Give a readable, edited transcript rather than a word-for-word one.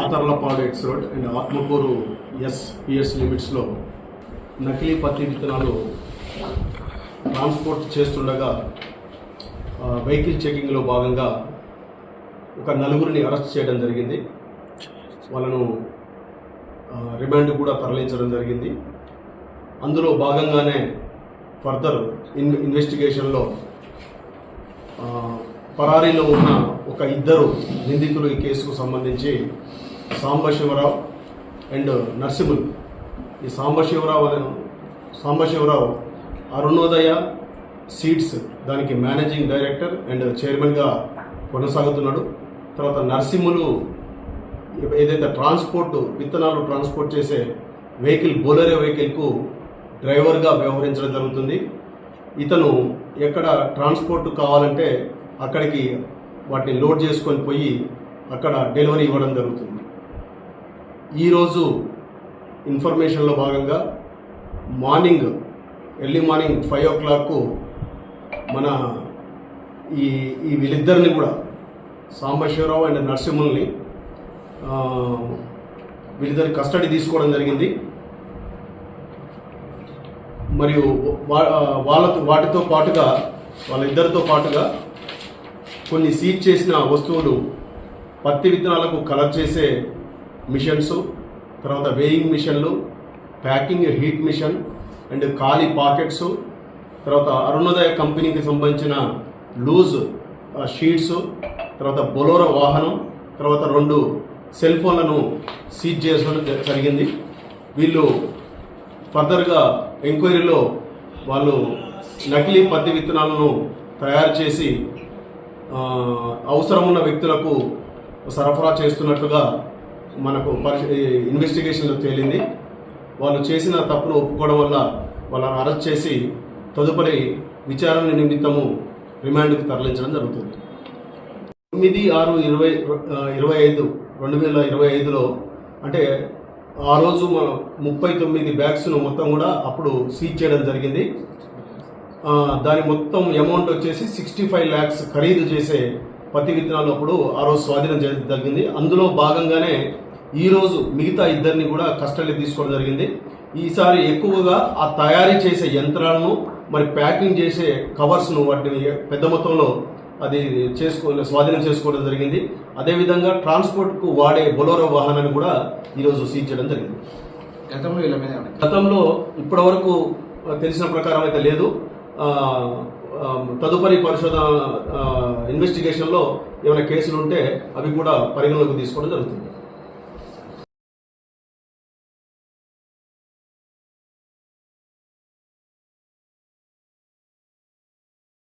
నాతర్లపాడు x road and Atmakur PS లిమిట్స్లో నకిలీ పత్తి విత్తనాలు ట్రాన్స్పోర్ట్ చేస్తుండగా వెహికల్ చెకింగ్లో భాగంగా ఒక నలుగురిని అరెస్ట్ చేయడం జరిగింది. వాళ్ళను రిమాండ్ కూడా తరలించడం జరిగింది. అందులో భాగంగానే ఫర్దర్ ఇన్వెస్టిగేషన్లో పరారీలో ఉన్న ఒక ఇద్దరు నిందితులు ఈ కేసుకు సంబంధించి సాంబశివరావు అండ్ నర్సింహుల్. ఈ సాంబశివరావు అరుణోదయ సీడ్స్ దానికి మేనేజింగ్ డైరెక్టర్ అండ్ చైర్మన్గా కొనసాగుతున్నాడు. తర్వాత నర్సింహులు ఏదైతే విత్తనాలు ట్రాన్స్పోర్ట్ చేసే బోలెరో వెహికల్కు డ్రైవర్గా వ్యవహరించడం జరుగుతుంది. ఇతను ఎక్కడ ట్రాన్స్పోర్ట్ కావాలంటే అక్కడికి వాటిని లోడ్ చేసుకొని పోయి అక్కడ డెలివరీ ఇవ్వడం జరుగుతుంది. ఈరోజు ఇన్ఫర్మేషన్లో భాగంగా ఎర్లీ మార్నింగ్ 5 o'clock మన ఈ వీళ్ళిద్దరిని కూడా సాంబశివరావు అండ్ నరసింహుల్ని వీళ్ళిద్దరి కస్టడీ తీసుకోవడం జరిగింది. మరియు వాటితో పాటుగా వాళ్ళిద్దరితో పాటుగా కొన్ని సీజ్ చేసిన వస్తువులు పత్తి విత్తనాలకు కలర్ చేసే మిషన్స్, తర్వాత వేయింగ్ మిషన్లు, ప్యాకింగ్ హీట్ మిషన్ అండ్ ఖాళీ పాకెట్స్, తర్వాత అరుణోదయ కంపెనీకి సంబంధించిన లూజ్ షీట్స్, తర్వాత బొలోరో వాహనం, తర్వాత 2 సెల్ ఫోన్లను సీజ్ చేయడం జరిగింది. వీళ్ళు ఫర్దర్గా ఎంక్వైరీలో వాళ్ళు నకిలీ పత్తి విత్తనాలను తయారు చేసి అవసరం ఉన్న వ్యక్తులకు సరఫరా చేస్తున్నట్టుగా మనకు ఇన్వెస్టిగేషన్లో తేలింది. వాళ్ళు చేసిన తప్పును ఒప్పుకోవడం వల్ల వాళ్ళని అరెస్ట్ చేసి తదుపరి విచారణ నిమిత్తము రిమాండ్కు తరలించడం జరుగుతుంది. 9/6/2025లో అంటే ఆ రోజు 39 బ్యాగ్స్ను మొత్తం కూడా అప్పుడు సీజ్ చేయడం జరిగింది. దాని మొత్తం అమౌంట్ వచ్చేసి 65 lakhs ఖరీదు చేసే పత్తి విత్తనాలు అప్పుడు ఆ రోజు స్వాధీనం చేయడం జరిగింది. అందులో భాగంగానే ఈరోజు మిగతా ఇద్దరిని కూడా కస్టడీ తీసుకోవడం జరిగింది. ఈసారి ఎక్కువగా ఆ తయారీ చేసే యంత్రాలను మరి ప్యాకింగ్ చేసే కవర్స్ను వాటిని పెద్ద మొత్తంలో స్వాధీనం చేసుకోవడం జరిగింది. అదేవిధంగా ట్రాన్స్పోర్ట్కు వాడే బొలోరో వాహనాన్ని కూడా ఈరోజు సీజ్ చేయడం జరిగింది. గతంలో ఇప్పటివరకు తెలిసిన ప్రకారం అయితే లేదు. తదుపరి పరిశోధన ఇన్వెస్టిగేషన్లో ఏమైనా కేసులు ఉంటే అవి కూడా పరిగణలోకి తీసుకోవడం జరుగుతుంది.